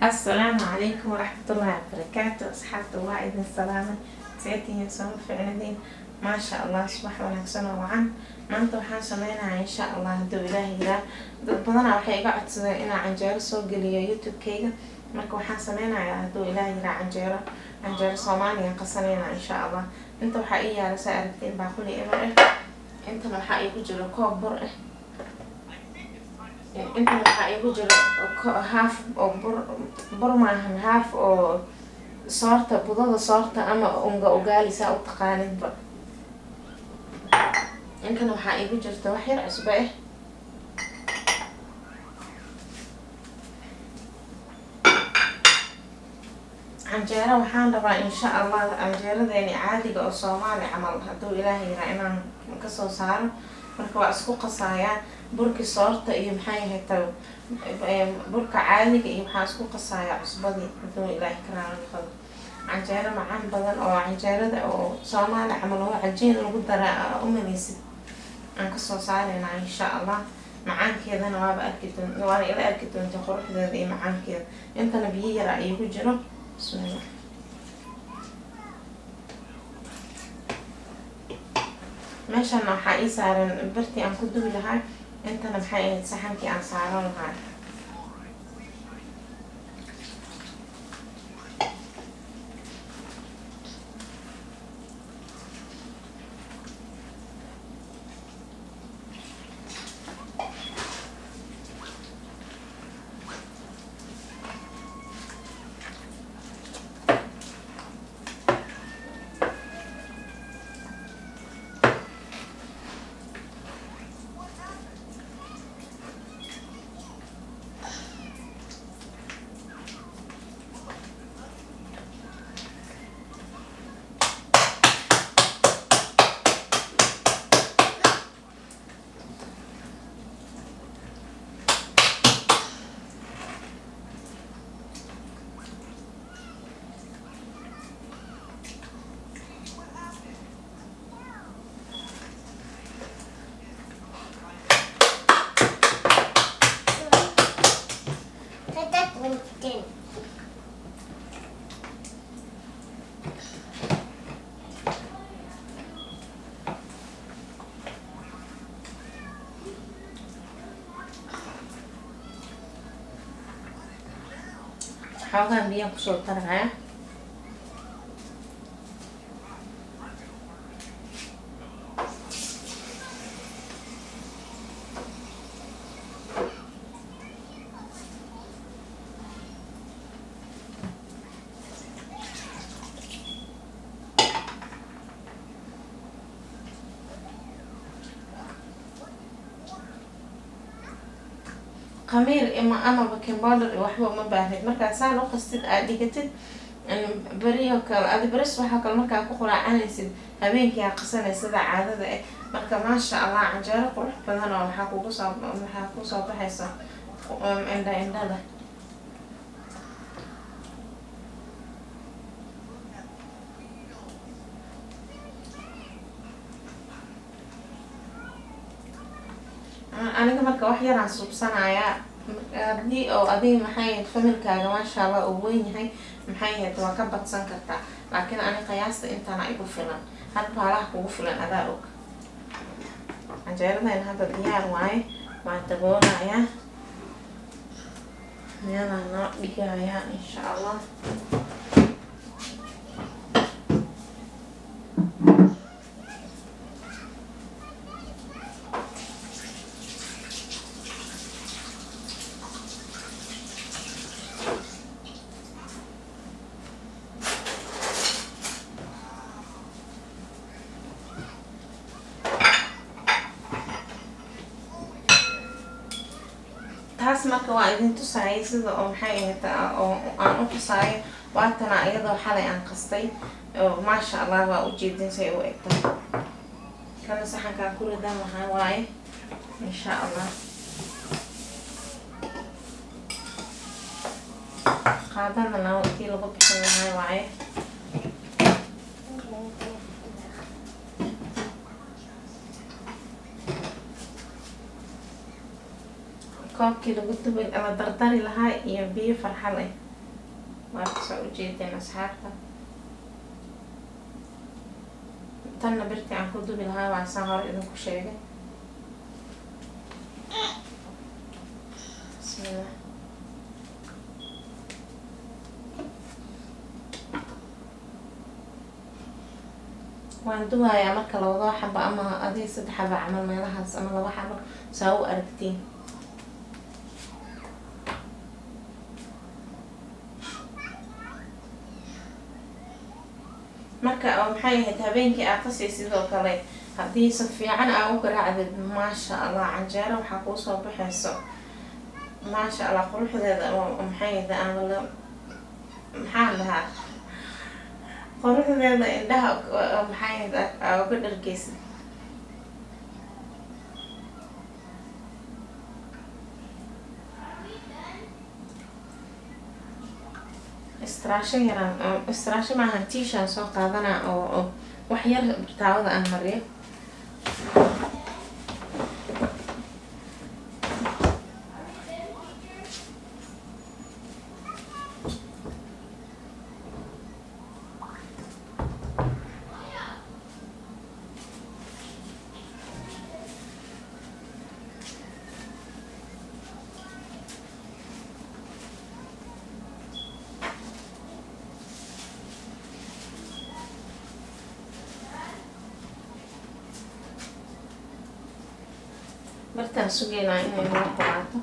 السلام عليكم ورحمة الله وبركاته. أصحابتي وايد السلامة سيتين سوف فعلدين ما شاء الله صباح wanaagsan oo wacan maanta waxaan sameynayaa insha Allah haduu Ilaahay yiraahdo dad badan waxay iga codsadeen inaan canjeero soo geliyo YouTube-kayga marka waxaan sameynayaa haduu Ilaahay yiraahdo canjeero Soomaaliya qasanayna insha Allah inta waxa ii yaala saa aragteen baaquli eber inta waxa igu jiro koob bur inta waxa igu jiro half oo bur maahan half oo soorta budada soorta ama unga ugali saa u taqaaninba inta waxa igu jirto wax yar cusbo canjeero waxaan rabaa insha Allah canjeeradeeni caadiga oo Soomaali camal haduu Ilaahay yiraahdo inaan ka soo saaro marka waa isku qasayaa burki soorta iyo maxay ahayd burka caadiga iyo waxa isku qasayaa cusbadii haduu Ilaahay karaamo canjeero macaan badan oo canjeerada oo Soomaali camal oo cajiin lagu daraa umanaysid aan ka soo saarayna insha Allah macaankeedana waa ila arki doontaa quruxdeeda iyo macaankeeda intana biyo yar ay ku jiro bismillah meeshan waxa ii saaran barti aan ku dubi lahaa intana maxay ahayd saxankii aan saaran lahaa xoogaan biyo ku soo taraya خمير ama baking powder waxba uma baahnid marka saan u qastid aad dhigatid bariyo kale aad baris waxa kale marka ku quraacanaysid habeenkii aad qasanaysid caadada marka ma sha Allah canjeero qurux badan oo waxa ku soo baxaysa indha aniga marka wax yar aan subsanaaya hadii oo adii maxay familkaaga ma sha Allah oo weyn yahay maxay waa ka badsan kartaa laakiin ani qiyaasta intaan ay ku filan had baalaha kugu filan adaa og canjeeradan hadda diyaar waaye waa daboolaya meelana dhigaya insha Allah taas marka waa idin tusayay sida oo maxay ahayd oo aan u tusaayo waatana iyadoo xalay aan qastay oo ma sha Allah waa u jeedin say u egtay kana saxanka ku ridan waxaan waaye insha Allah qaadana intii lagu bixin lahaa waaye koobkii lagu dubay ama dardari lahaa iyo biyo farxad leh واركسة ujeedeen asxaabta tanna birti aan ku dubi lahaa waa saan hore idinku sheegay bismillah waan dubayaa marka labada xabo ama adii 3 xabo camal meelahaas ama 2 xabo saa u aragtiin marka maxay ahayd habeenkii aad qasay sidoo kale haddii si fiican aad u garaacdid maasha Allah canjeero waxaa kuu soo baxayso maasha Allah quruxdeeda oo maxay ahayd aan la maxaa lahaa quruxdeeda indhaha maxay ahayd aad uga dhargeysid استراشة يران استراشة معها تيشان سو قادنا أو وحير بتعوض عن مريء martaan sugeynaa inay noo quraato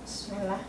bismillah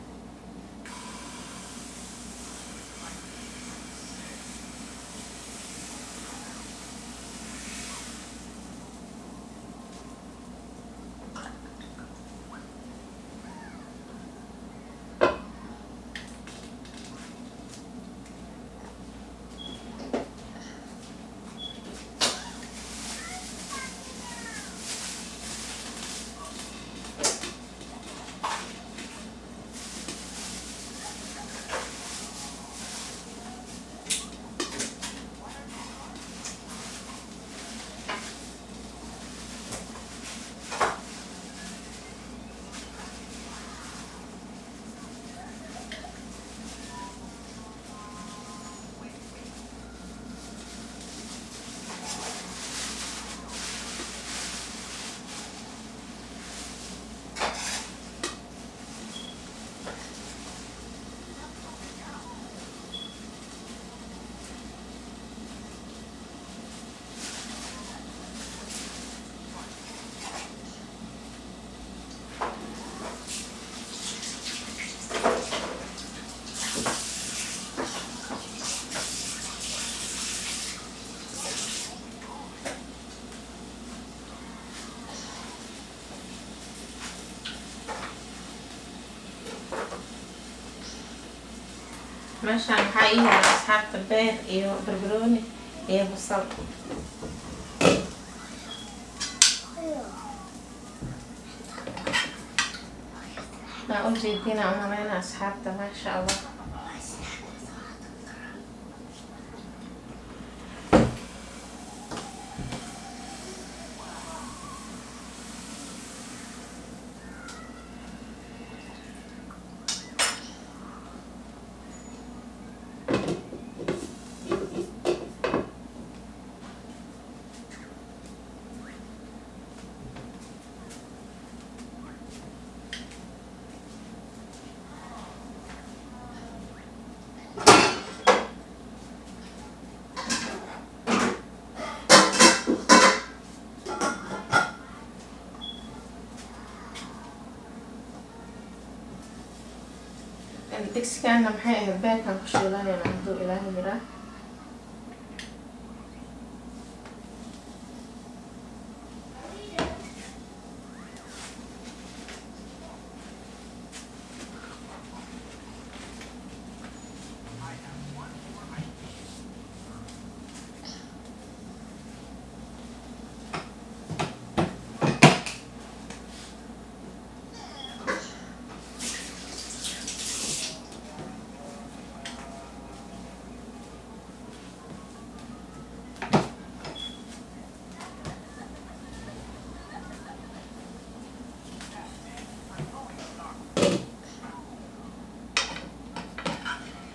meeshaan waxaa ii yaala asxaabta beer iyo barbarooni iyo basal naa u jeedina umaleyna asxaabta maasha Allah digsigaana maxay ahayd beerkaan ku shiilanayna hadduu ilaahay yiraa.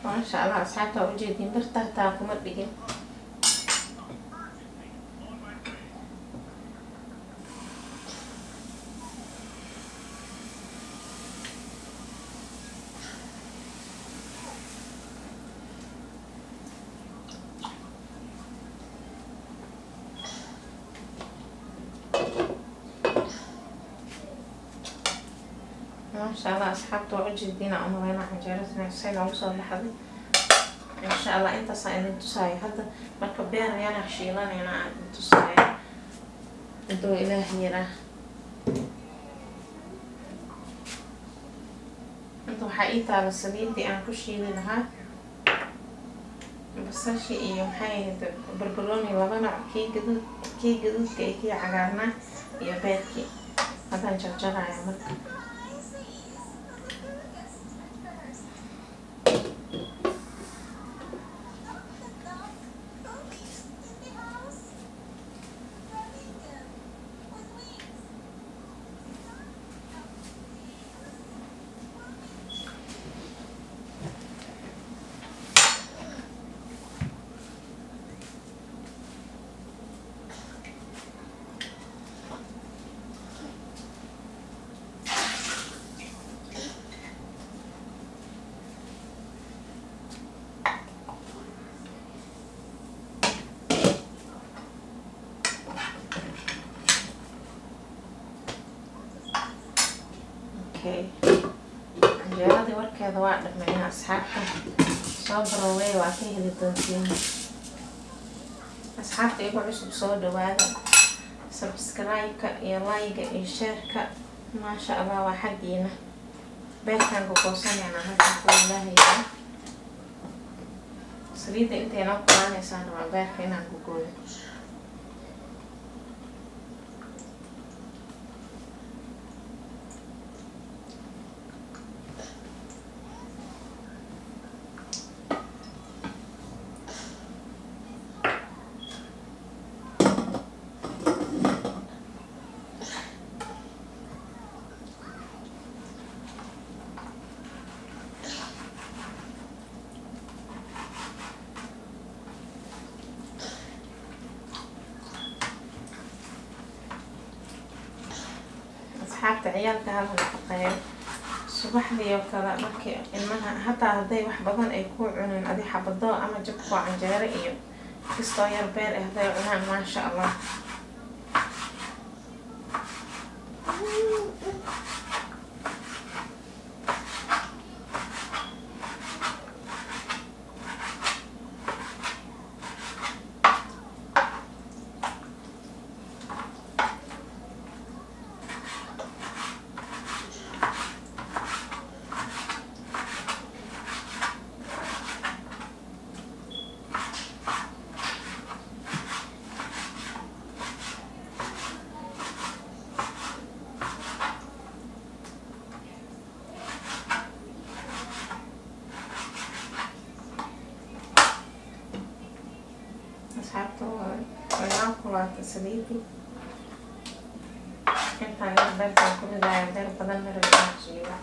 ما شاء الله أصحابته وجدين برتاحتاكم الدقيق. ما شاء الله أصحابته وجدين أمرنا حجرتنا سنة وصل لحد إن شاء الله أنت صاير تساي هذا مركبين أنا شيلان أنا تساي أنتو إلهي له أنتو حقيقة على السليل دي أنا كشيل لها بس شيء يوم حي بربروني وأنا كي جدود كي عجرنا يا بيتي هذا نجرجر يا مركب. canjeeradii warkeeda waa dhammeeyay asxaabta soo barowey waa ka heli doontiin asxaabta igu cusub soo dhawaada subscribe-ka iyo like-ga iyo share-ka maasha Allah waa xaqiina beerkan go'goosanaana halka ku ilaahay saliida inteena ku qaanaysan waa beerka inaan ku gooyo asxaabta ciyaalka hal nafaqeeyo subaxdii oo kale markii ilmaha hataa hadday wax badan ay ku cuneen adi xabado ama jabko canjeero iyo kastoo yar beer ah hadday cunaan maasha Allah asxaabta waa kulaata saliidi intaan yar beertaan ku ridaaya beer badan marabaa jiiba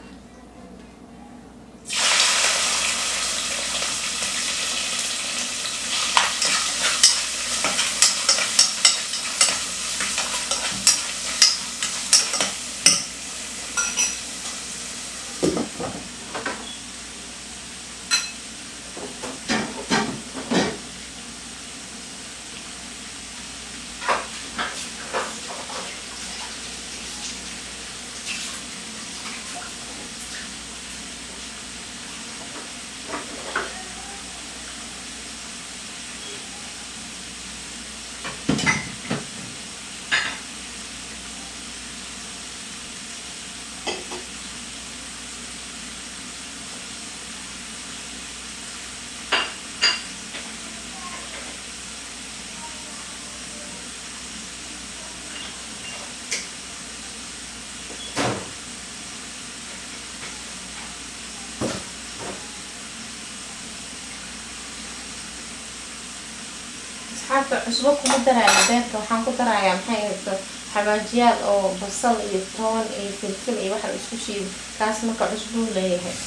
asxaabta cusbo kuma daraayo beerka, waxaan ku darayaa maxay ahayd xawaajiyaal oo basal iyo toon iyo filfil iyo waxa la isku shiido, kaas marka cusbuu leeyahay.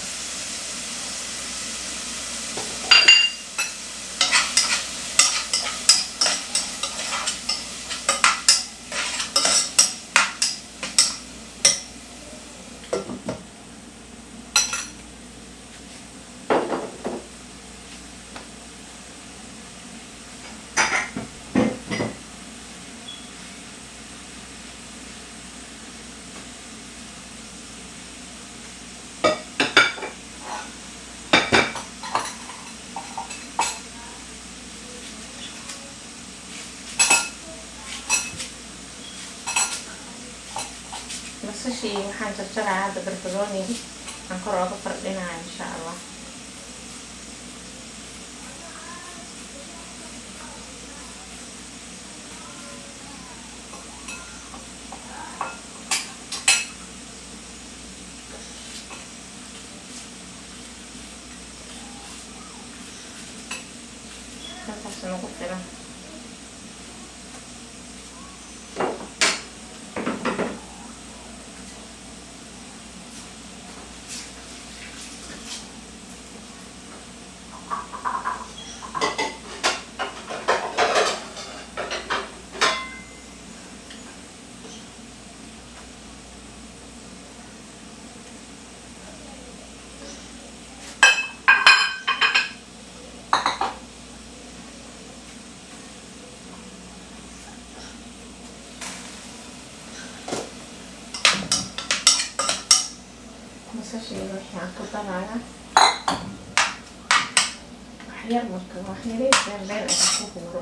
basashii waxaan jarjarayaa hadda barbarooniga aan kor ooga fardhinayo insha Allah. intaas nagu filan. basashii waxaan ku darayaa waxyar marka waxyariis been ay ku guro.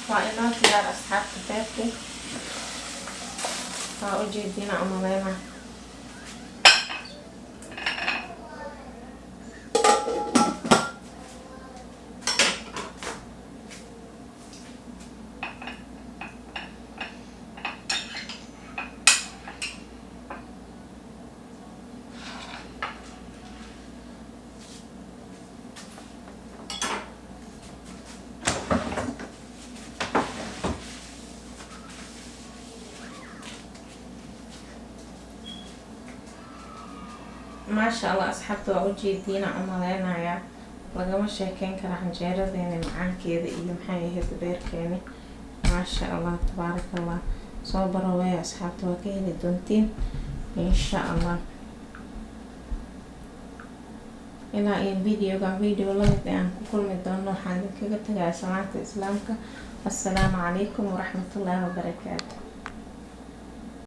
waa inoo diyaar asxaabta beerkii. waa ujeedina umaleynaa. maasha Allah asxaabta waa ujeediina umaleynayaa lagama sheekeyn kara canjeeradeena macaankeeda iyo maxay ahayd beerkeeni. maasha Allah tabaaraka Allah. soo barawaya asxaabta waa ka heli doontiin insha Allah. ilaa iyo video lamid aan ku kulmi doono waxaan idinkaga tagayaa salaanta islaamka. assalaamu calaykum waraxmatullaahi wabarakaatu.